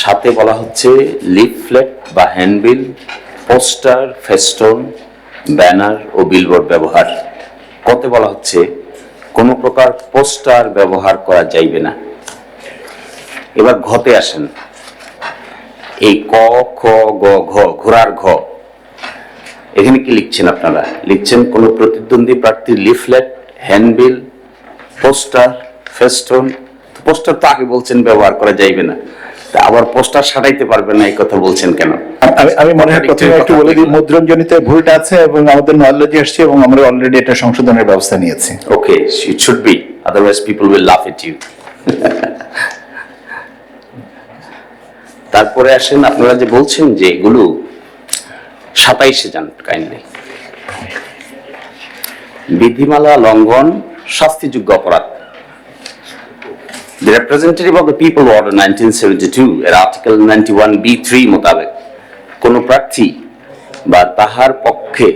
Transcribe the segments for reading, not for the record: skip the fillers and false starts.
সাথে বলা হচ্ছে লিফলেট বা হ্যান্ডবিল, পোস্টার, ফেস্টন, ব্যানার ও বিলবোর্ড ব্যবহার। কতে বলা হচ্ছে কোনো প্রকার পোস্টার ব্যবহার করা যাইবে না। এবার ঘতে আসেন। এই ক, খ, গ, ঘ, ঘোড়ার ঘ, এখানে কি লিখছেন আপনারা? লিখছেন কোন প্রতিদ্বন্দ্বী প্রার্থীর leaflet, handbill, poster, festoon. Poster তো আগে বলছেন ব্যবহার করা যাইবে না, তা আবার পোস্টার সাটাইতে পারবেন না, এই কথা বলছেন কেন? আমি মনে হয় প্রথমে একটু বলে দিই, মুদ্রণজনিত ভুলটা আছে এবং আমাদের নলেজে আসছে এবং আমরা অলরেডি এটা সংশোধনের ব্যবস্থা নিয়েছি। ওকে, it should be, otherwise people will লাফ এট ইউ। তারপরে আসেন, আপনারা যে বলছেন যে এগুলো 27-এ যান কাইন্ডলি। বিধিমালা লঙ্ঘন শাস্তিযোগ্য অপরাধ। The representative of the people order 1972 এর আর্টিকেল 91B3 মোতাবেক কোন প্রার্থী বা তাহার পক্ষে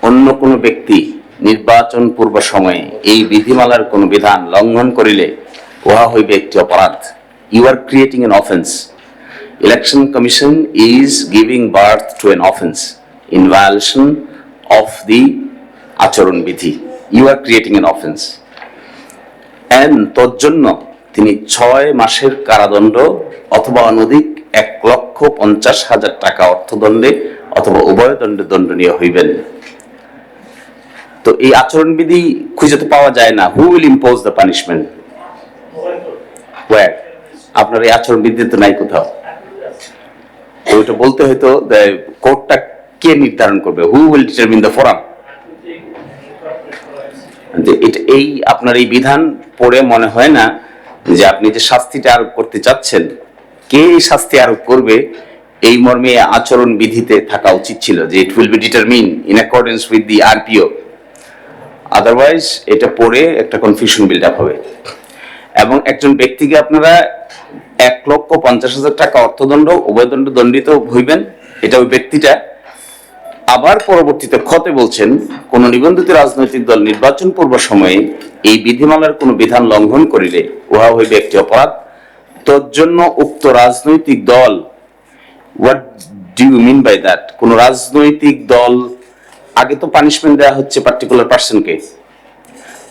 অন্য কোন ব্যক্তি নির্বাচন পূর্ব সময়ে এই বিধিমালার কোন বিধান লঙ্ঘন করিলে উহা হইবে একটি অপরাধ। You are creating an offense. Election Commission is giving birth to an offense in violation of the আচরণ বিধি. You are creating an offense. And তজ্জন্য তিনি 6 মাসের কারাদণ্ড অথবা অনধিক 1,50,000 টাকা অর্থদণ্ডে অথবা উভয় দণ্ডে দণ্ডনীয় হইবেন। তো এই আচরণবিধি খুঁজে তো পাওয়া যায় না। Who will impose the punishment? Where? আপনার এই আচরণবিধি তো নাই কোথাও। ওইটা বলতে হয়তো কোর্টটা কে নির্ধারণ করবে? Who will determine the forum? এই আপনার এই বিধান পড়ে মনে হয় না যে আপনি যে শাস্তিটা আরোপ করতে চাচ্ছেন, কে এই শাস্তি আরোপ করবে এই মর্মে আচরণ বিধিতে থাকা উচিত ছিল যে it will be determine in accordance with the RPO. Otherwise এটা পড়ে একটা কনফিউশন বিল্ড আপ হবে এবং একজন ব্যক্তিকে আপনারা 1,50,000 টাকা অর্থদণ্ড উভয় দণ্ড দণ্ডিত হইবেন, এটা ওই ব্যক্তিটা। আবার পরবর্তীতে খতে বলছেন কোন নিবন্ধিত রাজনৈতিক দল নির্বাচন পূর্ব সময়ে এই বিধিমালার কোন বিধান লঙ্ঘন করিলে উহা হইবে একটি অপরাধ। তজ্জন্য উক্ত রাজনৈতিক দল, what do you mean by that? কোন রাজনৈতিক দল, আগে তো পানিশমেন্ট দেওয়া হচ্ছে পার্টিকুলার পার্সনকে,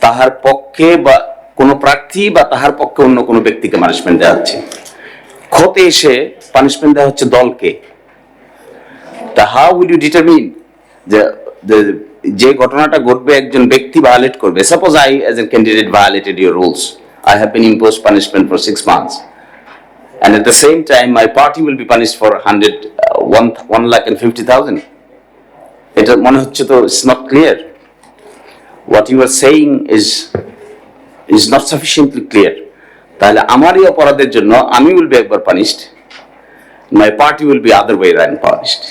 তাহার পক্ষে বা কোন প্রার্থী বা তাহার পক্ষে অন্য কোন ব্যক্তিকে পানিশমেন্ট দেওয়া হচ্ছে। খতে এসে পানিশমেন্ট দেওয়া হচ্ছে দলকে। How will you determine যে ঘটনাটা ঘটবে একজন ব্যক্তি ভায়োলেট করবে? Suppose I as a candidate violated your rules. I have been imposed punishment for 6 months, and at the same time my party will be punished for 1,50,000. এটা মনে হচ্ছে তো it's not clear. What you are saying is not sufficiently clear. তাহলে আমার এই অপরাধের জন্য আমি will be একবার punished, my party will be other way around punished.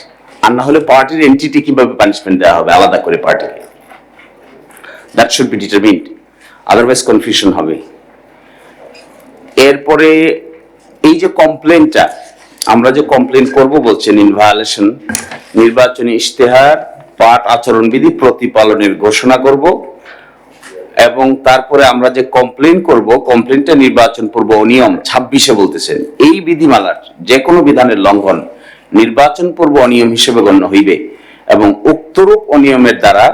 আর না হলে পার্টির এন্টিটি কিভাবে পানিশমেন্ট দেওয়া হবে আলাদা করে পার্টিকে? That should be determined, otherwise confusion হবে। এরপরে এই যে কমপ্লেনটা, আমরা যে কমপ্লেন করব বলছেন ইন ভায়োলেশন, নির্বাচনী ইশতেহার পাঠ আচরণবিধি প্রতিপালনের ঘোষণা করব এবং তারপরে আমরা যে কমপ্লেন করব, কমপ্লেনটা নির্বাচন পূর্ব অনিয়ম 26-এ বলতেছেন এই বিধিমালার যে কোনো বিধানের লঙ্ঘন নির্বাচন পূর্ব অনিয়ম হিসেবে গণ্য হইবে এবং উক্তরূপ অনিয়মের দ্বারা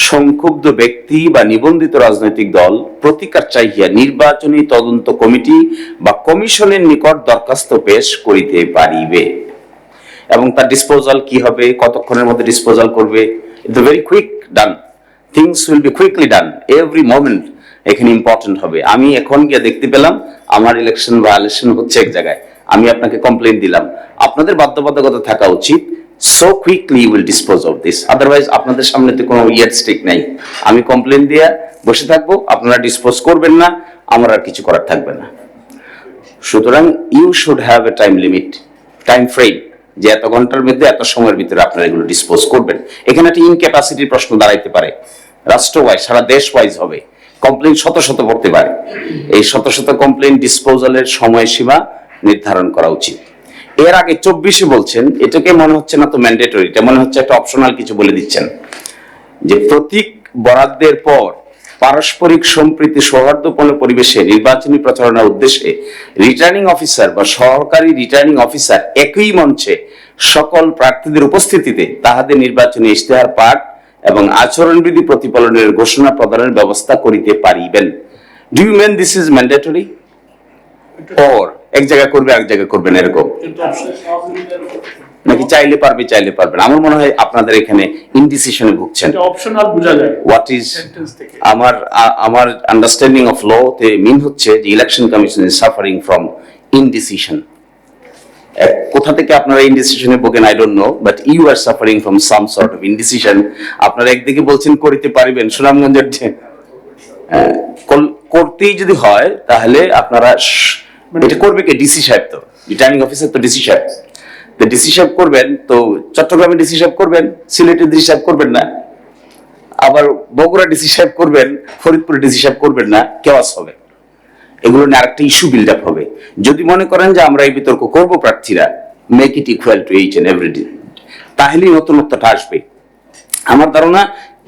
সংক্ষুব্ধ ব্যক্তি বা নিবন্ধিত রাজনৈতিক দল প্রতিকার চাহিয়া নির্বাচনী তদন্ত কমিটি বা কমিশনের নিকট দরখাস্ত পেশ করিতে পারিবে। এবং তার ডিসপোজাল কি হবে, কতক্ষণের মধ্যে ডিসপোজাল করবে? It's very quick done, things will be quickly done, every moment এখানে ইম্পর্টেন্ট হবে। আমি এখন গিয়ে দেখতে পেলাম আমার ইলেকশন ভায়োলেশন হচ্ছে এক জায়গায়, আমি আপনাকে কমপ্লেন দিলাম, আপনাদের বাধ্যবাধকতা থাকা উচিত so quickly you will dispose of this. Otherwise আপনাদের সামনে তো কোনো ইয়ার স্টিক নাই, আমি কমপ্লেন দিয়ে বসে থাকবো, আপনারা ডিসপোজ করবেন না, আমার আর কিছু করার থাকবে না। সুতরাং you should have a time limit, time frame, যে এত ঘন্টার মধ্যে এত সময়ের ভিতরে আপনারা এগুলো ডিসপোজ করবেন। এখানে একটা ইনক্যাপাসিটির প্রশ্ন দাঁড়াইতে পারে, রাষ্ট্র ওয়াইজ, সারা দেশ ওয়াইজ হবে, কমপ্লেন শত শত পড়তে পারে। এই শত শত কমপ্লেন ডিসপোজালের সময়সীমা নির্ধারণ করা উচিত। এর আগে 24-এ বলছেন, এটাকে মনে হচ্ছে না তো ম্যান্ডেটরি, এটা মনে হচ্ছে একটা অপশনাল কিছু বলে দিচ্ছেন যে প্রতীক বরাদ্দের পর পারস্পরিক সম্প্রীতি সৌহার্দ্যপূর্ণ পরিবেশে নির্বাচনী প্রচারণার উদ্দেশ্যে রিটার্নিং অফিসার বা সহকারী রিটার্নিং অফিসার একই মঞ্চে সকল প্রার্থীদের উপস্থিতিতে তাহাদের নির্বাচনী ইশতেহার পাঠ এবং আচরণবিধি প্রতিপালনের ঘোষণা প্রদানের ব্যবস্থা করিতে পারিবেন। Do you mean this is mandatory, or এক জায়গায় করবে এক জায়গায় করবেন এরকম, নাকি চাইলে পারবে চাইলে পারবে না? আমার মনে হয় আপনাদের এখানে ইনডিসিশনে ভুগছেন। অপশনাল বোঝা যায় হোয়াট ইজ আমার আন্ডারস্ট্যান্ডিং অফ ল তে মিন হচ্ছে যে election commission is suffering from indecision. কোথা থেকে আপনারা ইনডিসিশনে ভোগেন I don't know, but you are suffering from some sort of indecision. আপনারা একদিকে বলছেন করিতে পারিবেন, সুনামগঞ্জের যে করতেই যদি হয় তাহলে আপনারা এটা করবে কে? ডিসি সাহেব, তো রিটার্নিং অফিসার তো ডিসি সাহেব, তো ডিসি সাহেব করবেন, তো চট্টগ্রামে ডিসি সাহেব করবেন, সিলেটের ডিসি সাহেব করবেন না, আবার বগুড়া ডিসি সাহেব করবেন, ফরিদপুরে ডিসি সাহেব করবেন না, কেওয়াস হবে। এগুলো নিয়ে আরেকটা ইস্যু বিল্ড আপ হবে। যদি মনে করেন যে আমরা এই বিতর্ক করব প্রার্থীরা, make it equal to each and every day, তাহলেই নতুনত্বটা আসবে। আমার ধারণা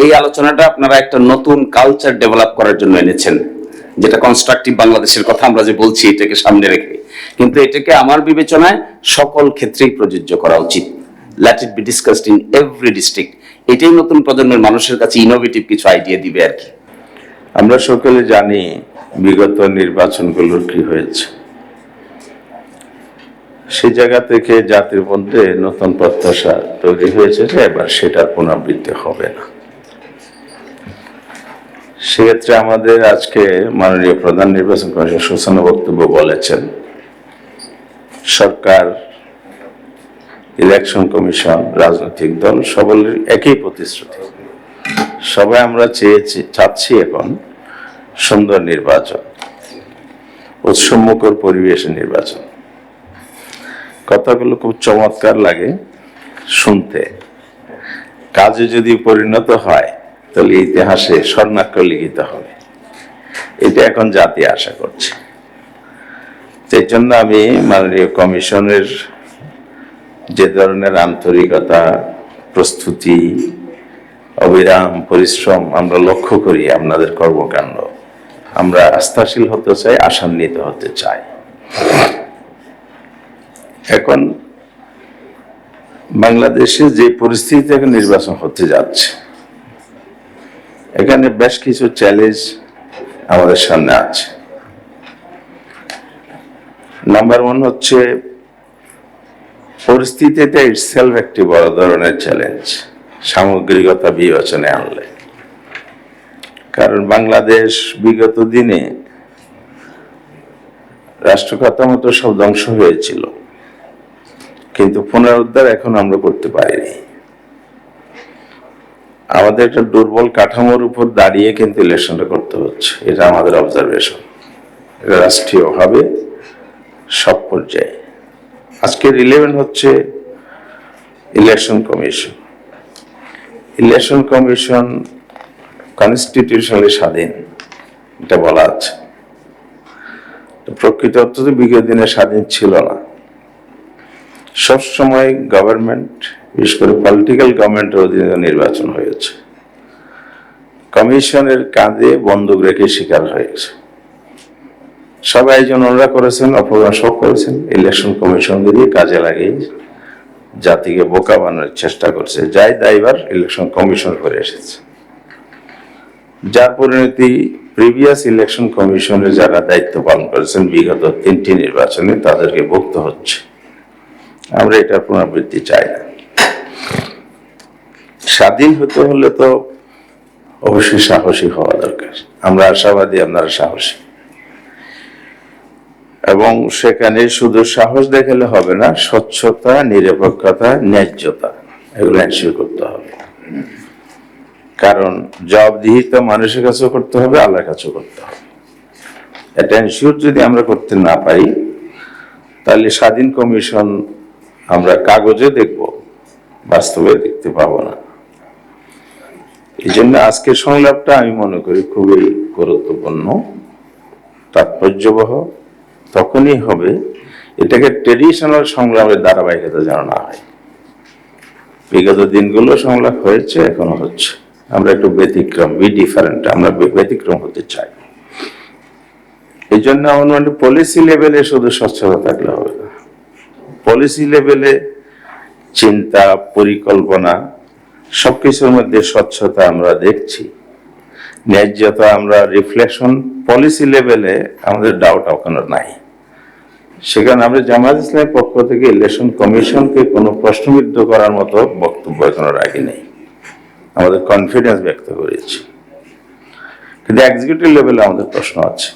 এই আলোচনাটা আপনারা একটা নতুন কালচার ডেভেলপ করার জন্য এনেছেন, যেটা কনস্ট্রাকটিভ বাংলাদেশের কথা আমরা যে বলছি এটাকে সামনে রেখে, কিন্তু এটাকে আমার বিবেচনায় সকল ক্ষেত্রেই প্রযোজ্য করা উচিত। Let it be discussed in every district. এটাই নতুন প্রজন্মের মানুষের কাছে ইনোভেটিভ কিছু আইডিয়া দিবে আর কি। আমরা সকলে জানি বিগত নির্বাচনগুলোর কি হয়েছে। সেই জায়গা থেকে জাতির মধ্যে নতুন প্রত্যাশা তৈরি হয়েছে যে এবার সেটার পুনরাবৃত্তি হবে না। সেক্ষেত্রে আমাদের আজকে মাননীয় প্রধান নির্বাচন কমিশন সূচনা বক্তব্য বলেছেন, সরকার, ইলেকশন কমিশন, রাজনৈতিক দল সকলের একই প্রতিশ্রুতি। সবাই আমরা চাচ্ছি এখন সুন্দর নির্বাচন, উৎসবমুখর পরিবেশে নির্বাচন। কথাগুলো খুব চমৎকার লাগে শুনতে, কাজে যদি পরিণত হয় তাহলে ইতিহাসে স্বর্ণাক্ষর লিখিত হবে। এটা এখন জাতি আশা করছে। সেই জন্য আমি মাননীয় কমিশনের যে ধরনের আন্তরিকতা, প্রস্তুতি, অবিরাম পরিশ্রম আমরা লক্ষ্য করি আপনাদের কর্মকাণ্ড, আমরা আস্থাশীল হতে চাই, আশান্বিত হতে চাই। এখন বাংলাদেশে যে পরিস্থিতিতে এখন নির্বাচন হতে যাচ্ছে, এখানে বেশ কিছু চ্যালেঞ্জ আমাদের সামনে আছে। নাম্বার 1 হচ্ছে পরিস্থিতিটা ইটসেলফ একটি বড় ধরনের চ্যালেঞ্জ সামগ্রিকতা বিবেচনে আনলে। কারণ বাংলাদেশ বিগত দিনে রাষ্ট্র কাঠামো সব ধ্বংস হয়েছিল, কিন্তু পুনরুদ্ধার এখন আমরা করতে পারিনি। আমাদের একটা দুর্বল কাঠামোর উপর দাঁড়িয়ে কিন্তু ইলেকশনটা করতে হচ্ছে, এটা আমাদের অবজারভেশন। এটা রাষ্ট্রীয়ভাবে সব পর্যায়ে। আজকের রিলেভেন্ট হচ্ছে election commission. Election commission constitutionally স্বাধীন, এটা বলা আছে। প্রকৃত অর্থে বিগত দিনে স্বাধীন ছিল না। সবসময় গভর্নমেন্ট, বিশেষ করে পলিটিক্যাল গভর্নমেন্টের অধীনে নির্বাচন হয়েছে। কমিশনের কাঁধে বন্দুক রেখে শিকার হয়েছে। সবাই একজন ওনারা করেছেন, অপরাধ সব করেছেন, ইলেকশন কমিশনকে দিয়ে কাজে লাগিয়ে জাতিকে বোকা বানানোর চেষ্টা করছে। যাই দায়ভার ইলেকশন কমিশন করে এসেছে, যার পরিণতি প্রিভিয়াস ইলেকশন কমিশনের যারা দায়িত্ব পালন করেছেন বিগত 3টি নির্বাচনে তাদেরকে ভুগতে হচ্ছে। আমরা এটার পুনরাবৃত্তি চাই না। স্বাধীন হতে হলে তো অবশ্যই সাহসী হওয়া দরকার। আমরা আশাবাদী আপনারা সাহসী, এবং সেখানে শুধু সাহস দেখালে হবে না, স্বচ্ছতা, নিরপেক্ষতা, ন্যায্যতা এগুলো এনশিওর করতে হবে। কারণ জবাবদিহিতা মানুষের কাছেও করতে হবে, আল্লাহর কাছেও করতে হবে। এটা এনশিওর যদি আমরা করতে না পারি তাহলে স্বাধীন কমিশন আমরা কাগজে দেখব, বাস্তবে দেখতে পাবো না। এই জন্য আজকের সংলাপটা আমি মনে করি খুবই গুরুত্বপূর্ণ, তাৎপর্যবহ। তখনই হবে এটাকে ট্রেডিশনাল সংলাপের ধারাবাহিকতা যেন না হয়। বিগত দিনগুলো সংলাপ হয়েছে, এখনো হচ্ছে। আমরা একটু ব্যতিক্রম, ডিফারেন্ট, আমরা ব্যতিক্রম হতে চাই। এই জন্য আমার মনে পলিসি লেভেলে শুধু স্বচ্ছতা থাকলে হবে না, পলিসি লেভেলে চিন্তা, পরিকল্পনা সবকিছুর মধ্যে স্বচ্ছতা আমরা দেখছি, ন্যায্যতা আমরা রিফ্লেকশন পলিসি লেভেলে আমাদের ডাউট ওখানে নাই। সেখানে আমরা জামায়াত ইসলামের পক্ষ থেকে ইলেকশন কমিশনকে কোনো প্রশ্নবিদ্ধ করার মতো বক্তব্য এখনো রাখি নেই, আমাদের কনফিডেন্স ব্যক্ত করেছি। কিন্তু এক্সিকিউটিভ লেভেলে আমাদের প্রশ্ন আছে,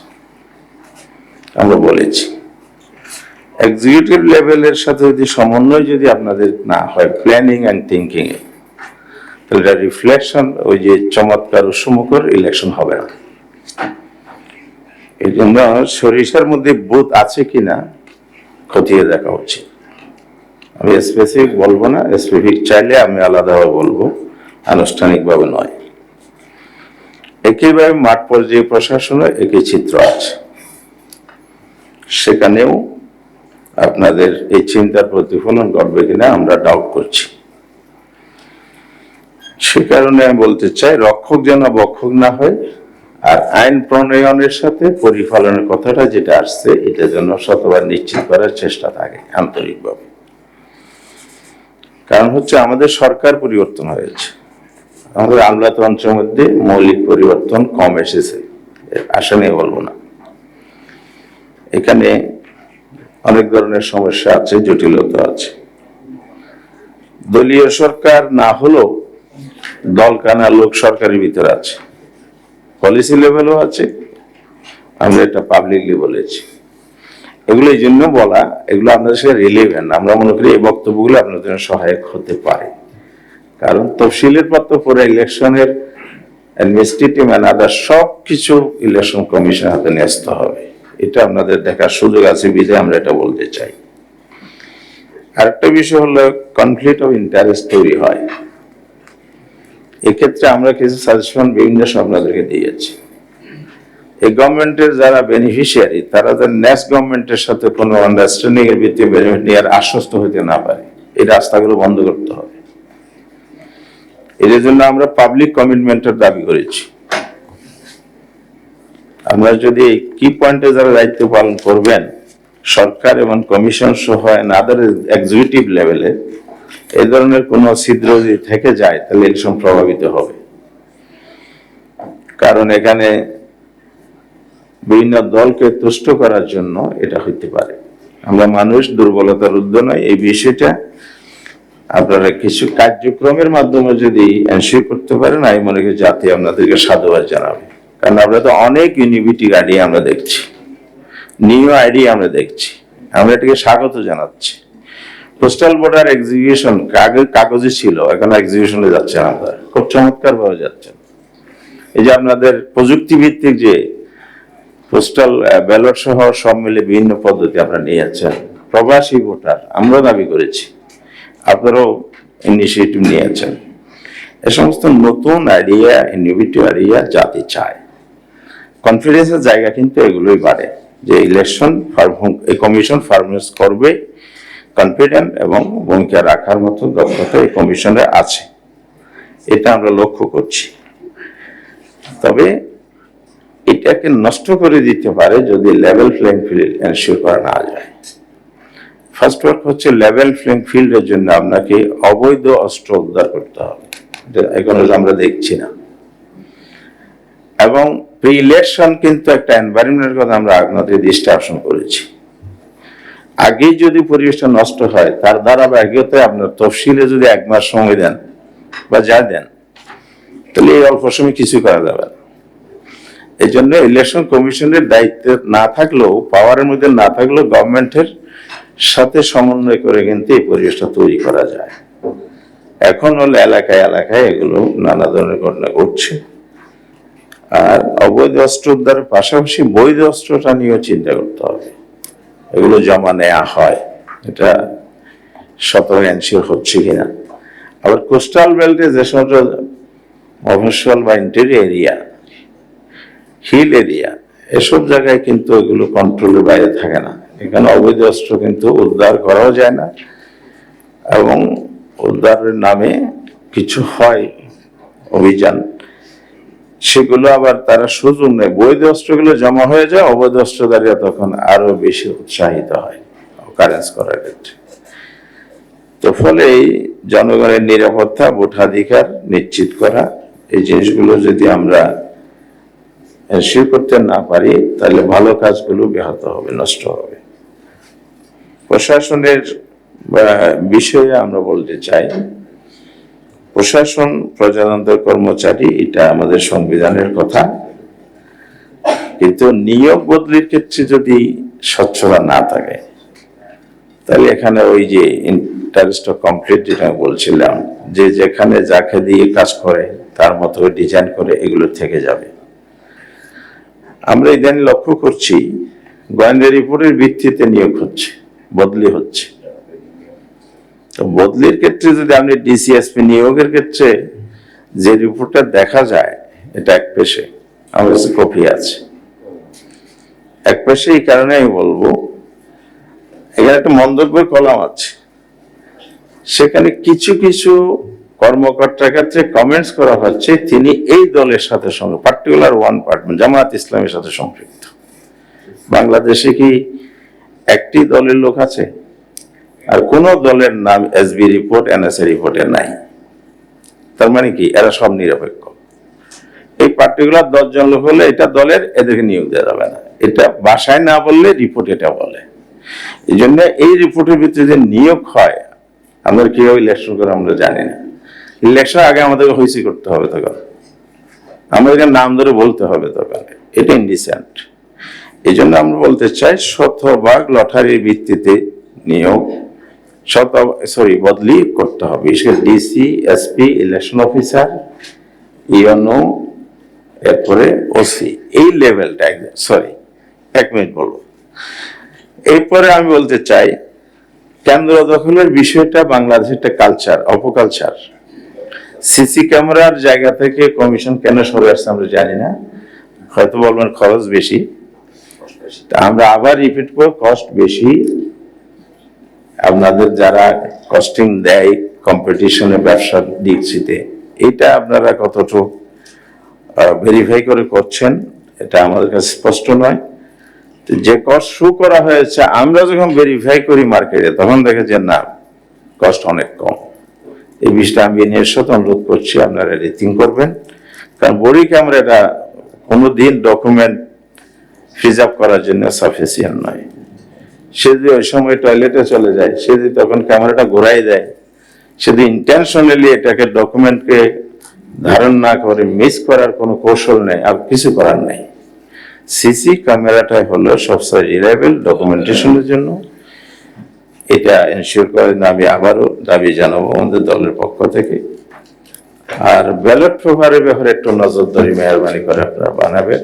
আমরা বলেছি এক্সিকিউটিভ লেভেলের সাথে যদি সমন্বয় যদি আপনাদের না হয় প্ল্যানিং অ্যান্ড থিঙ্কিং এ, তাহলে রিফ্লেকশন ওই যে চমৎকার উৎসমুখর ইলেকশন হবে না। এই জন্য সরিষার মধ্যে বুথ আছে কিনা খতিয়ে দেখা উচিত। আমি স্পেসিফিক বলবো না, স্পেসিফিক চাইলে আমি আলাদাভাবে বলবো, আনুষ্ঠানিকভাবে নয়। একইভাবে মাঠ পর্যায়ে প্রশাসনে একই চিত্র আছে, সেখানেও আপনাদের এই চিন্তার প্রতিফলন ঘটবে কিনা আমরা ডাউট করছি। সে কারণে আমি বলতে চাই, রক্ষক যেন বক্ষক না হয়, আর আইন প্রণয়নের সাথে পরিপালনের কথাটা যেটা আসছে এটা যেন শতবার নিশ্চিত করার চেষ্টা থাকে আন্তরিকভাবে। কারণ হচ্ছে আমাদের সরকার পরিবর্তন হয়েছে, আমাদের আমলাতন্ত্রের মধ্যে মৌলিক পরিবর্তন কম এসেছে, আশা নিয়ে বলবো না। এখানে অনেক ধরনের সমস্যা আছে, জটিলতা আছে। দলীয় সরকার না হলেও দলকানা লোক সরকারের ভিতরে আছে, পলিসি লেভেলও আছে, আমরা এটা পাবলিকলি বলেছি। এগুলো এই জন্য বলা, এগুলো আপনাদের সাথে রিলেভেন্ট, আমরা মনে করি এই বক্তব্যগুলো আপনাদের জন্য সহায়ক হতে পারে। কারণ তফসিলের পর তো পুরো ইলেকশনের অ্যাডমিনিস্ট্রেটিভ এন্ড আদার সবকিছু ইলেকশন কমিশন হাতে ন্যস্ত হবে, এটা আপনাদের দেখার সুযোগ আছে বিধে আমরা এটা বলতে চাই। আরেকটা বিষয় হলো কনফ্লিক্ট অফ ইন্টারেস্ট তৈরি হয়, এক্ষেত্রে আমরা কিছু সাজেশন বিভিন্ন আপনাদেরকে দিয়েছি। এই গভর্নমেন্টের যারা বেনিফিশিয়ারি তারা যেন নেক্সট গভর্নমেন্টের সাথে কোনো আন্ডারস্ট্যান্ডিং এর ভিত্তিতে বেনিফিট নেওয়ার আশ্বস্ত হতে না পারে, এই রাস্তাগুলো বন্ধ করতে হবে। এর জন্য আমরা পাবলিক কমিটমেন্টের দাবি করেছি। আমরা যদি কি পয়েন্টে যারা দায়িত্ব পালন করবেন, সরকার এবং কমিশন সহ আদার এক্সিকিউটিভ লেভেলে এই ধরনের কোন ছিদ্র যদি থেকে যায় তাহলে ইলেকশন প্রভাবিত হবে। কারণ এখানে বিভিন্ন দলকে তুষ্ট করার জন্য এটা হইতে পারে। আমরা মানুষ, দুর্বলতার ঊর্ধ্বে নয়, এই বিষয়টা আপনারা কিছু কার্যক্রমের মাধ্যমে যদি এনশিওর করতে পারেন, আমি মনে করি জাতি আপনাদেরকে সাধুবাদ জানাবে। কারণ আমরা তো অনেক ইনোভেটিভ আইডিয়া আমরা দেখছি, নিউ আইডিয়া আমরা দেখছি, আমরা এটাকে স্বাগত জানাচ্ছি। পোস্টাল ভোটার এক্সিকিউশন কাগজে ছিল, এখন এক্সিকিউশনে যাচ্ছে, আমাদের খুব চমৎকার ভাবে যাচ্ছেন। এই যে আপনাদের প্রযুক্তি ভিত্তিক যে পোস্টাল ব্যালট সহ সব মিলে বিভিন্ন পদ্ধতি আপনারা নিয়ে যাচ্ছেন। প্রবাসী ভোটার আমরা দাবি করেছি, আপনারাও ইনিশিয়েটিভ নিয়েছেন। এ সমস্ত নতুন আইডিয়া, ইনোভেটিভ আইডিয়া জাতি চায়। কনফিডেন্সের জায়গা কিন্তু এগুলোই বাড়ে যে ইলেকশন এই কমিশন পারফরমেন্স করবে, কনফিডেন্ট এবং ভূমিকা রাখার মতো দক্ষতা এই কমিশনে আছে, এটা আমরা লক্ষ্য করছি। তবে এটাকে নষ্ট করে দিতে পারে যদি লেভেল প্লেইং ফিল্ড এনশিওর করা না যায়। ফার্স্ট ওয়ার্ক হচ্ছে লেভেল প্লেইং ফিল্ডের জন্য আপনাকে অবৈধ অস্ত্র উদ্ধার করতে হবে, এখন আমরা দেখছি না। এবং প্রি ইলেকশন কিন্তু একটা এনভায়রনমেন্টের কথা আমরা আপনাদের দৃষ্টি আকর্ষণ করেছি। আগেই যদি পরিবেশটা নষ্ট হয়, তার ধারাবাহিকতায় আপনার তফসিলে যদি 1 মাস সময় দেন বা যা দেন, তাহলে এই অল্প সময় কিছু করা যাবে না। এই জন্য ইলেকশন কমিশনের দায়িত্ব না থাকলেও, পাওয়ারের মধ্যে না থাকলেও গভর্নমেন্টের সাথে সমন্বয় করে কিন্তু এই পরিবেশটা তৈরি করা যায়। এখন হলো এলাকায় এলাকায় এগুলো নানা ধরনের ঘটনা ঘটছে। আর অবৈধ অস্ত্র উদ্ধারের পাশাপাশি বৈধ অস্ত্রটা নিয়েও চিন্তা করতে হবে, এগুলো জমা নেওয়া হয়, এটা শতভাগ এনশিওর হচ্ছে কিনা। আবার কোস্টাল বেল্টে যে সমস্ত মফস্বল বা ইন্টেরিয়র এরিয়া, হিল এরিয়া, এসব জায়গায় কিন্তু এগুলো কন্ট্রোলের বাইরে থাকে না। এখানে অবৈধ অস্ত্র কিন্তু উদ্ধার করাও যায় না, এবং উদ্ধারের নামে কিছু হয় অভিযান, সেগুলো আবার তারা সুযোগ নেয়, বৈধ অস্ত্রগুলো জমা হয়ে যায়, অবৈধ অস্ত্রধারীরা তখন আরো বেশি উৎসাহিত হয় কারেন্স করার ক্ষেত্রে। তো ফলে এই জনগণের নিরাপত্তা, ভোটাধিকার নিশ্চিত করা, এই জিনিসগুলো যদি আমরা এনশিওর করতে না পারি তাহলে ভালো কাজগুলো ব্যাহত হবে, নষ্ট হবে। প্রশাসনের বিষয়ে আমরা বলতে চাই, প্রশাসন প্রজাতন্ত্রের কর্মচারী, এটা আমাদের সংবিধানের কথা, কিন্তু নিয়োগ বদলির ক্ষেত্রে যদি স্বচ্ছতা না থাকে তাহলে এখানে ওই যে ইন্টারেস্ট অফ কমপ্লিট যেটা বলছিলাম, যে যেখানে যাকে দিয়ে কাজ করে তার মতো ডিজাইন করে, এগুলো থেকে যাবে। আমরা ইদানিং লক্ষ্য করছি গোয়েন্দা রিপোর্টের ভিত্তিতে নিয়োগ হচ্ছে, বদলি হচ্ছে। তো বদলির ক্ষেত্রে যদি আপনি ডিসিএসপি নিয়োগের ক্ষেত্রে যে রিপোর্টটা দেখা যায়, এটা এক পেশে, আমার কাছে কপি আছে এক পেশে। এই কারণে আমি বলবো, এখানে একটা মন্তব্যের কলাম আছে, সেখানে কিছু কিছু কর্মকর্তার ক্ষেত্রে কমেন্টস করা হচ্ছে তিনি এই দলের সাথে পার্টিকুলার ওয়ান পার্টমেন্ট জামায়াত ইসলামের সাথে সম্পৃক্ত। বাংলাদেশে কি একটি দলের লোক আছে? আর কোন দলের নাম এসবি রিপোর্ট, এনএসএ রিপোর্টে নাই। তার মানে কি এরা সব নিরপেক্ষ। এই পার্টিকুলার 10 জন লোক হলে এটা দলের, এদেরকে নিয়োগ দেওয়া যাবে না, এটা বাসায় না বললে রিপোর্ট এটা বলে। এই জন্য এই রিপোর্টের ভিতরে যে নিয়োগ হয়, আমরা কিভাবে ইলেকশন করে আমরা জানি না। ইলেকশন আগে আমাদেরকে হইসি করতে হবে, তখন আমাদেরকে নাম ধরে বলতে হবে, তখন এটা ইনডিসেন্ট। এই জন্য আমরা বলতে চাই শতভাগ লটারির ভিত্তিতে নিয়োগ, বদলি করতে হবে। বিশেষ করে DC, SP, election officer, UNO, এরপরে ওসি, এই লেভেলটা এক মিনিট বলবো। এরপরে আমি বলতে চাই, কেন্দ্র দখলের বিষয়টা বাংলাদেশের একটা কালচার, অপকালচার। সিসি ক্যামেরার জায়গা থেকে কমিশন কেন সরে আসছে আমরা জানি না, হয়তো বলবেন খরচ বেশি। আমরা আবার রিপিট করব, কস্ট বেশি। আপনাদের যারা কস্টিং দেয় কম্পিটিশনে, ব্যবসার দিকটিতে, এটা আপনারা কতটুকু ভেরিফাই করে করছেন এটা আমাদের কাছে স্পষ্ট নয়। যে কস্ট শো করা হয়েছে, আমরা যখন ভেরিফাই করি মার্কেটে, তখন দেখে যে না, কস্ট অনেক কম। এই বিষয়টা আমি বিনিয়োগের সাথে অনুরোধ করছি, আপনারা রিথিং করবেন। কারণ বডি ক্যামেরা এটা কোনোদিন ডকুমেন্ট প্রিজার্ভ করার জন্য সাফিসিয়েন্ট নয়। সে যদি ওই সময় টয়লেটে চলে যায়, সে যদি তখন ক্যামেরাটা ঘোরাই দেয়, সে যদি ইন্টেনশনালি এটাকে ডকুমেন্টকে ধারণ না করে মিস করার কোনো কৌশল নেই, আর কিছু করার নেই। সিসি ক্যামেরাটাই হলো সবচেয়ে রিলায়েবল ডকুমেন্টেশনের জন্য। এটা এনশিওর করেন আমি আবারও দাবি জানাবো আমাদের দলের পক্ষ থেকে। আর ব্যালট পেপারের ব্যাপারে একটু নজরদারি মেহরবানি করে আপনারা বানাবেন।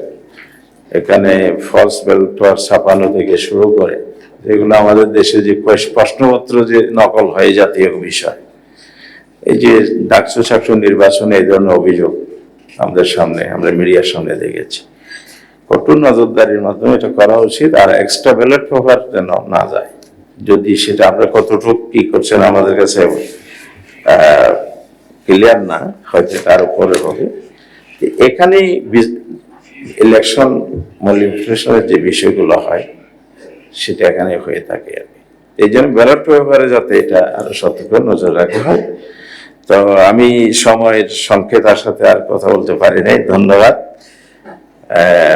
এখানে ফলস ব্যালট পেপার ছাপানো থেকে শুরু করে, যেগুলো আমাদের দেশে যে প্রশ্নপত্র যে নকল হয়, জাতীয় বিষয়, এই যে ডাকসু সাকসু নির্বাচনে এই ধরনের অভিযোগ আমাদের সামনে, আমরা মিডিয়ার সামনে দেখেছি। কঠোর নজরদারির মাধ্যমে এটা করা উচিত। আর এক্সট্রা ব্যালট পেপার যেন না যায়, যদি সেটা আমরা কতটুকু কি করছেন আমাদের কাছে ক্লিয়ার না, হয়তো তার উপরে হবে। এখানেই ইলেকশন ম্যানিপুলেশনের যে বিষয়গুলো হয়, সেটা এখানে হয়ে থাকে আর কি। এই জন্য ব্যালট পেপারে যাতে এটা আরো সতর্ক নজর রাখা হয়। তো আমি সময়ের সংক্ষেপের সাথে আর কথা বলতে পারি নাই। ধন্যবাদ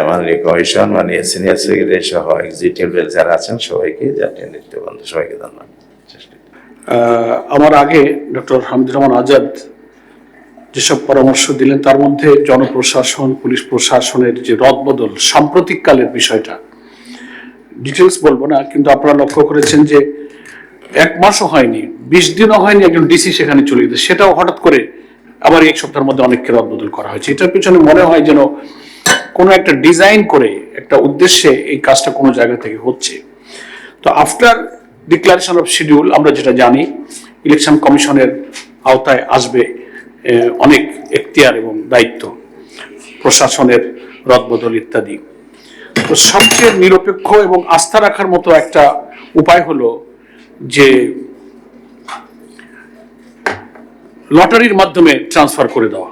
মাননীয় কমিশন, মাননীয় সিনিয়র সেক্রেটারি সহ এক্সিকিউটিভ যারা আছেন সবাইকে, জাতীয় নেতৃবৃন্দ সবাইকে ধন্যবাদ। আমার আগে ডক্টর হামিদুর রহমান আজাদ যেসব পরামর্শ দিলেন, তার মধ্যে জনপ্রশাসন, পুলিশ প্রশাসনের যে রদবদল, সাম্প্রতিককালের বিষয়টা ডিটেলস বলবো না, কিন্তু আপনারা লক্ষ্য করেছেন যে 1 মাসও হয়নি, 20 দিনও হয়নি, একজন ডিসি সেখানে চলে গেছে। সেটাও হঠাৎ করে আবার 1 সপ্তাহের মধ্যে অনেককে রদবদল করা হয়েছে। এটার পিছনে মনে হয় যেন কোনো একটা ডিজাইন করে একটা উদ্দেশ্যে এই কাজটা কোনো জায়গা থেকে হচ্ছে। তো আফটার ডিক্লারেশন অফ শিডিউল আমরা যেটা জানি, ইলেকশন কমিশনের আওতায় আসবে অনেক এখতিয়ার এবং দায়িত্ব, প্রশাসনের রদবদল ইত্যাদি। তো সবচেয়ে নিরপেক্ষ এবং আস্থা রাখার মতো একটা উপায় হলো যে লটারির মাধ্যমে ট্রান্সফার করে দেওয়া।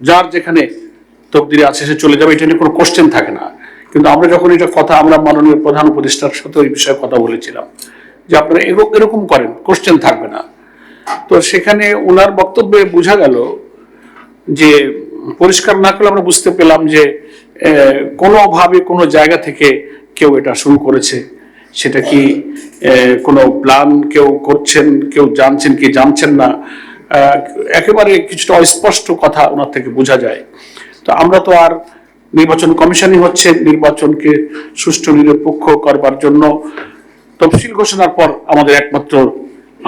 যার যেখানে তকদিরে আছে সে চলে যাবে, এটা নিয়ে কোনো কোশ্চেন থাকে না। কিন্তু আমরা যখন এটা কথা আমরা মাননীয় প্রধান উপদেষ্টার সাথে ওই বিষয়ে কথা বলেছিলাম যে আপনারা এরকম করেন, কোশ্চেন থাকবে না। তো সেখানে ওনার বক্তব্যে বোঝা গেল যে পরিষ্কার না করলে আমরা বুঝতে পেলাম যে কোনোভাবে কোনো জায়গা থেকে কেউ এটা শুরু করেছে। সেটা কি কোনো প্ল্যান কেউ করছেন, কেউ জানছেন কি জানছেন না, একেবারে কিছুটা অস্পষ্ট কথা ওনার থেকে বোঝা যায়। তো আমরা তো আর নির্বাচন কমিশনই হচ্ছে নির্বাচনকে সুষ্ঠু নিরপেক্ষ করবার জন্য তফসিল ঘোষণার পর আমাদের একমাত্র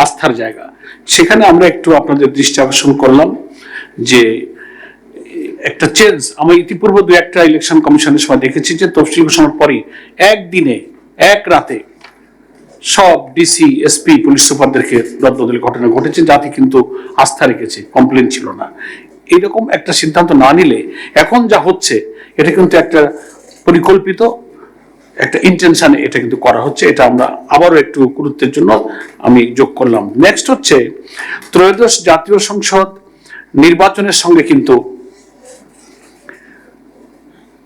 আস্থার জায়গা। সেখানে আমরা একটু আপনাদের দৃষ্টি আকর্ষণ করলাম যে একটা চেঞ্জ আমরা ইতিপূর্বে দু একটা ইলেকশন কমিশনের সময় দেখেছি যে তফসিল ঘোষণার পরই একদিনে এক রাতে সব ডিসি এসপি পুলিশ সুপারদেরকে রদবদলের ঘটনা ঘটেছে, জাতি কিন্তু আস্থা রেখেছে, কমপ্লেন ছিল না। এইরকম একটা সিদ্ধান্ত না নিলে এখন যা হচ্ছে এটা কিন্তু একটা পরিকল্পিত একটা ইন্টেনশনে এটা কিন্তু করা হচ্ছে। এটা আমরা আবারও একটু গুরুত্বের জন্য আমি যোগ করলাম। নেক্সট হচ্ছে ত্রয়োদশ জাতীয় সংসদ নির্বাচনের সঙ্গে কিন্তু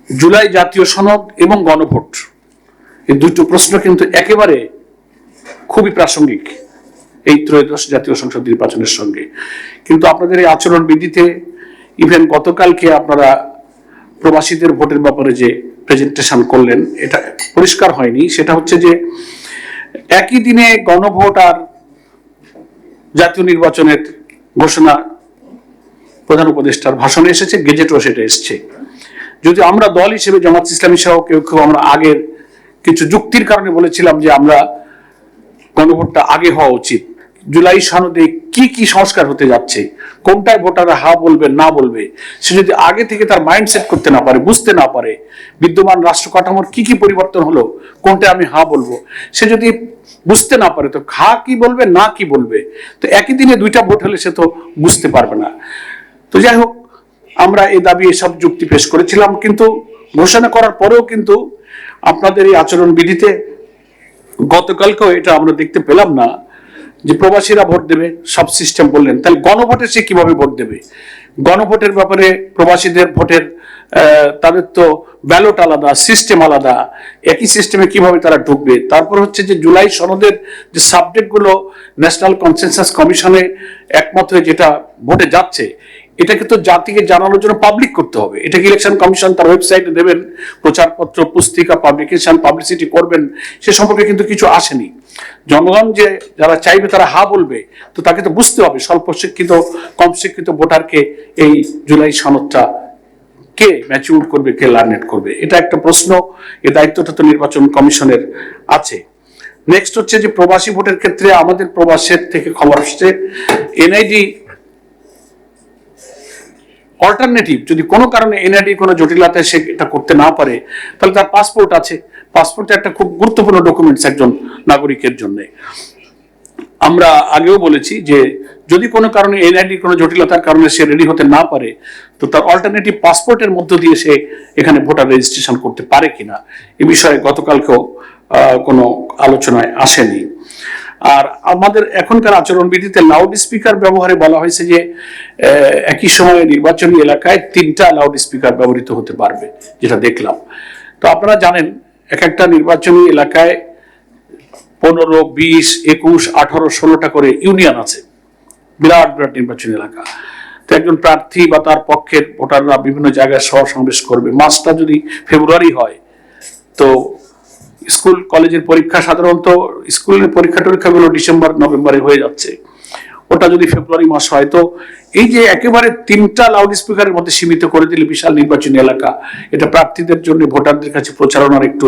জুলাই জাতীয় সনদ এবং গণভোট এই দুটো প্রশ্ন কিন্তু একেবারে খুবই প্রাসঙ্গিক এই ত্রয়োদশ জাতীয় সংসদ নির্বাচনের সঙ্গে। কিন্তু আপনাদের এই আচরণ বিধিতে ইভেন গতকালকে আপনারা প্রবাসীদের ভোটের ব্যাপারে যে প্রেজেন্টেশন করলেন এটা পরিষ্কার হয়নি। সেটা হচ্ছে যে একই দিনে গণভোট আর জাতীয় নির্বাচনের ঘোষণা প্রধান উপদেষ্টার ভাষণে এসেছে, গেজেটও সেটা এসছে। যদি আমরা দল হিসেবে জামাত ইসলামী সহ কেউ কেউ আমরা আগের কিছু যুক্তির কারণে বলেছিলাম যে আমরা গণভোটটা আগে হওয়া উচিত, জুলাই সনদে কি কি সংস্কার হতে যাচ্ছে, কোনটায় ভোটাররা হা বলবে না বলবে, সে যদি আগে থেকে তার মাইন্ড সেট করতে না পারে, বুঝতে না পারে বিদ্যমান রাষ্ট্র কাঠামোর কি কি পরিবর্তন হলো, কোনটায় আমি হা বলবো, সে যদি বুঝতে না পারে তো হা কি বলবে না কি বলবে, তো একই দিনে দুইটা ভোট হলে সে তো বুঝতে পারবে না। তো যাই হোক, আমরা এই দাবি এসব যুক্তি পেশ করেছিলাম, কিন্তু ঘোষণা করার পরেও কিন্তু আপনাদের এই আচরণ বিধিতে গতকালকেও এটা আমরা দেখতে পেলাম না যে প্রবাসীরা ভোট দেবে, সব সিস্টেম বললেন। তাহলে গণভোটে সে কিভাবে ভোট দেবে? গণভোটের ব্যাপারে প্রবাসীদের ভোটের তাদের তো ব্যালট আলাদা, সিস্টেম আলাদা, একই সিস্টেমে কিভাবে তারা ঢুকবে? তারপর হচ্ছে যে জুলাই সনদের যে সাবজেক্টগুলো ন্যাশনাল কনসেনসাস কমিশনে একমত হয়ে যেটা ভোটে যাচ্ছে, এটাকে তো জাতিকে জানানোর জন্য পাবলিক করতে হবে। এটাকে ইলেকশন কমিশন তার ওয়েবসাইটে দেবেন, প্রচারপত্র, পুস্তিকা, পাবলিকেশন, পাবলিসিটি করবেন, সে সম্পর্কে কিন্তু কিছু আসেনি। জনগণ যে যারা চাইবে তারা হা বলবে, তো তাকে তো বুঝতে হবে স্বল্প শিক্ষিত কম শিক্ষিত ভোটারকে এই জুলাই সনদটা কে ম্যাচিউর করবে, কে লার্নেট করবে, এটা একটা প্রশ্ন। এই দায়িত্বটা তো নির্বাচন কমিশনের আছে। নেক্সট হচ্ছে যে প্রবাসী ভোটের ক্ষেত্রে আমাদের প্রবাসের থেকে খবর আসছে এনআইডি অল্টারনেটিভ, যদি কোনো কারণে এনআইডি কোনো জটিলতায় সে এটা করতে না পারে, তাহলে তার পাসপোর্ট আছে। পাসপোর্টটা একটা খুব গুরুত্বপূর্ণ ডকুমেন্টস একজন নাগরিকের জন্য। আমরা আগেও বলেছি যে যদি কোনো কারণে এনআইডি কোনো জটিলতার কারণে সে রেডি হতে না পারে, তো তার অল্টারনেটিভ পাসপোর্টের মধ্য দিয়ে সে এখানে ভোটার রেজিস্ট্রেশন করতে পারে কিনা, এ বিষয়ে গতকালকেও কোনো আলোচনায় আসেনি। আর আমাদের এখনকার আচরণবিধিতে লাউড স্পিকার ব্যবহারে বলা হয়েছে যে একই সময়ে নির্বাচনী এলাকায় 3টা লাউড স্পিকার ব্যবহৃত হতে পারবে, যেটা দেখলাম। তো আপনারা জানেন এক একটা নির্বাচনী এলাকায় 15, 20, 21, 18, 16টা করে ইউনিয়ন আছে, বিরাট বিরাট নির্বাচনী এলাকা। তো একজন প্রার্থী বা তার পক্ষের ভোটাররা বিভিন্ন জায়গায় সমাবেশ করবে। মাসটা যদি ফেব্রুয়ারি হয়, তো স্কুল কলেজের পরীক্ষা সাধারণত স্কুলের পরীক্ষাগুলো ডিসেম্বর নভেম্বরে হয়ে যাচ্ছে, ওটা যদি ফেব্রুয়ারি মাস হয়, তো এই যে একেবারে 3টা লাউড স্পিকারের মধ্যে সীমিত করে দিলে বিশাল নির্বাচনী এলাকা, এটা প্রার্থীদের জন্য ভোটারদের কাছে প্রচারণার একটু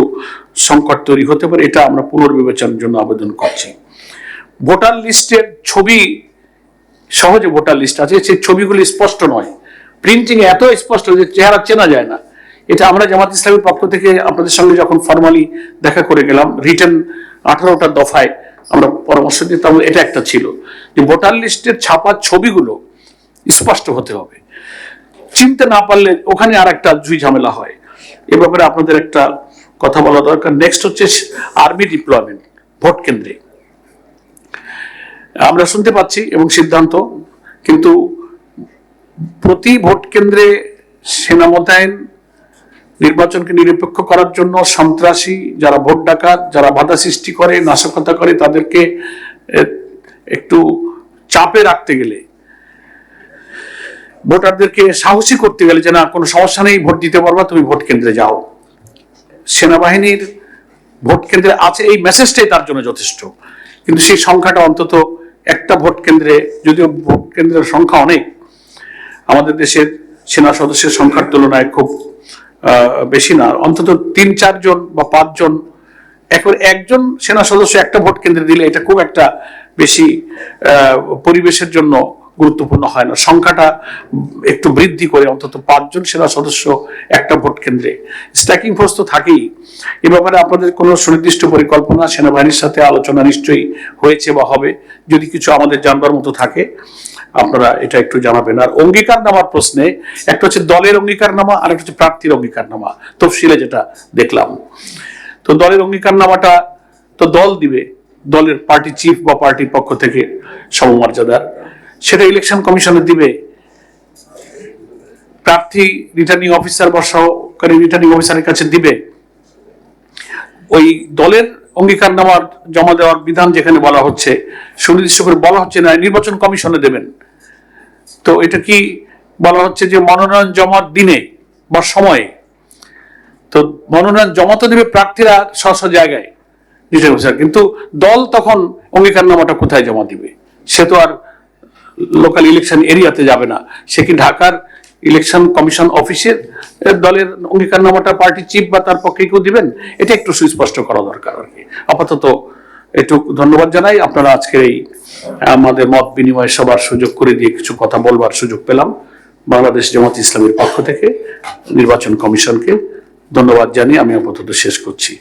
সংকট তৈরি হতে পারে। এটা আমরা পুনর্বিবেচনার জন্য আবেদন করছি। ভোটার লিস্টের ছবি, সহজে ভোটার লিস্ট আছে, সেই ছবিগুলি স্পষ্ট নয়, প্রিন্টিং এ এত স্পষ্ট যে চেহারা চেনা যায় না। এটা আমরা জামাত ইসলামের পক্ষ থেকে আপনাদের সঙ্গে যখন ফর্মালি দেখা করে গেলাম, রিটেন 18টা দফায় আমরা পরামর্শ দিতাম, এটা একটা ছিল যে ভোটার লিস্টের ছাপা ছবিগুলো স্পষ্ট হতে হবে। চিনতে না পারলে ওখানে আর একটা ঝুই ঝামেলা হয়। এ ব্যাপারে আপনাদের একটা কথা বলা দরকার। নেক্সট হচ্ছে আর্মি ডিপ্লয়মেন্ট ভোট কেন্দ্রে। আমরা শুনতে পাচ্ছি এবং সিদ্ধান্ত, কিন্তু প্রতি ভোট কেন্দ্রে সেনা মোতায়েন, নির্বাচনকে নিরপেক্ষ করার জন্য সন্ত্রাসী যারা ভোট ডাকাত, যারা বাধা সৃষ্টি করে, নাশকতা করে, তাদেরকে একটু চাপে রাখতে গেলে, ভোটারদেরকে সাহসী করতে গেলে যে না কোনো সমস্যা নেই, ভোট দিতে পারবা, তুমি ভোট কেন্দ্রে যাও, সেনাবাহিনীর ভোট কেন্দ্রে আছে এই মেসেজটাই তার জন্য যথেষ্ট। কিন্তু সেই সংখ্যাটা অন্তত একটা ভোট কেন্দ্রে, যদিও ভোট কেন্দ্রের সংখ্যা অনেক, আমাদের দেশের সেনা সদস্যের সংখ্যার তুলনায় খুব বেশি না, অন্তত 3-4 জন বা 5 জন, একজন সেনা সদস্য একটা ভোট কেন্দ্রে দিলে এটা খুব একটা বেশি পরিবেশের জন্য গুরুত্বপূর্ণ হয় না। সংখ্যাটা একটু বৃদ্ধি করে অন্তত 5 জন সেনা সদস্য একটা ভোট কেন্দ্রে, স্ট্যাকিং ফোর্স তো থাকেই। এ ব্যাপারে আপনাদের কোনো সুনির্দিষ্ট পরিকল্পনা সেনাবাহিনীর সাথে আলোচনা নিশ্চয়ই হয়েছে বা হবে, যদি কিছু আমাদের জানবার মতো থাকে আপনারা এটা একটু জানাবেন। আর অঙ্গীকারনামার প্রশ্নে একটা হচ্ছে দলের অঙ্গীকারনামা আর একটা হচ্ছে প্রার্থীর অঙ্গীকারনামা, তফসিলে যেটা দেখলাম। তো দলের অঙ্গীকারনামাটা তো দল দিবে, দলের পার্টি চিফ বা পার্টির পক্ষ থেকে সমমর্যাদার, সেটা ইলেকশন কমিশনে দিবে। প্রার্থী রিটার্নিং অফিসার বা সহকারী রিটার্নিং অফিসারের কাছে দিবে। ওই দলের অঙ্গীকারনামার জমা দেওয়ার বিধান যেখানে বলা হচ্ছে, সুনির্দিষ্ট করে বলা হচ্ছে না নির্বাচন কমিশনে দেবেন। তো এটা কি বলা হচ্ছে যে মনোনয়ন জমার দিনে বা সময়ে? তো মনোনয়ন জমা তো দেবে প্রার্থীরা স্ব জায়গায়, কিন্তু দল তখন অঙ্গীকারনামাটা কোথায় জমা দিবে? সে তো আর লোকাল ইলেকশন এরিয়াতে যাবে না, সে কি ঢাকার ইলেকশন কমিশন অফিসের দলের অঙ্গীকারনামাটা পার্টি চিফ বা তার পক্ষে কেউ দিবেন? এটা একটু সুস্পষ্ট করা দরকার আর কি। আপাতত একটু ধন্যবাদ জানাই, আপনারা আজকের এই আমাদের মত বিনিময় সবার সুযোগ করে দিয়ে কিছু কথা বলবার সুযোগ পেলাম। বাংলাদেশ জামাত ইসলামীর পক্ষ থেকে নির্বাচন কমিশনকে ধন্যবাদ জানিয়ে আমি আপাতত শেষ করছি।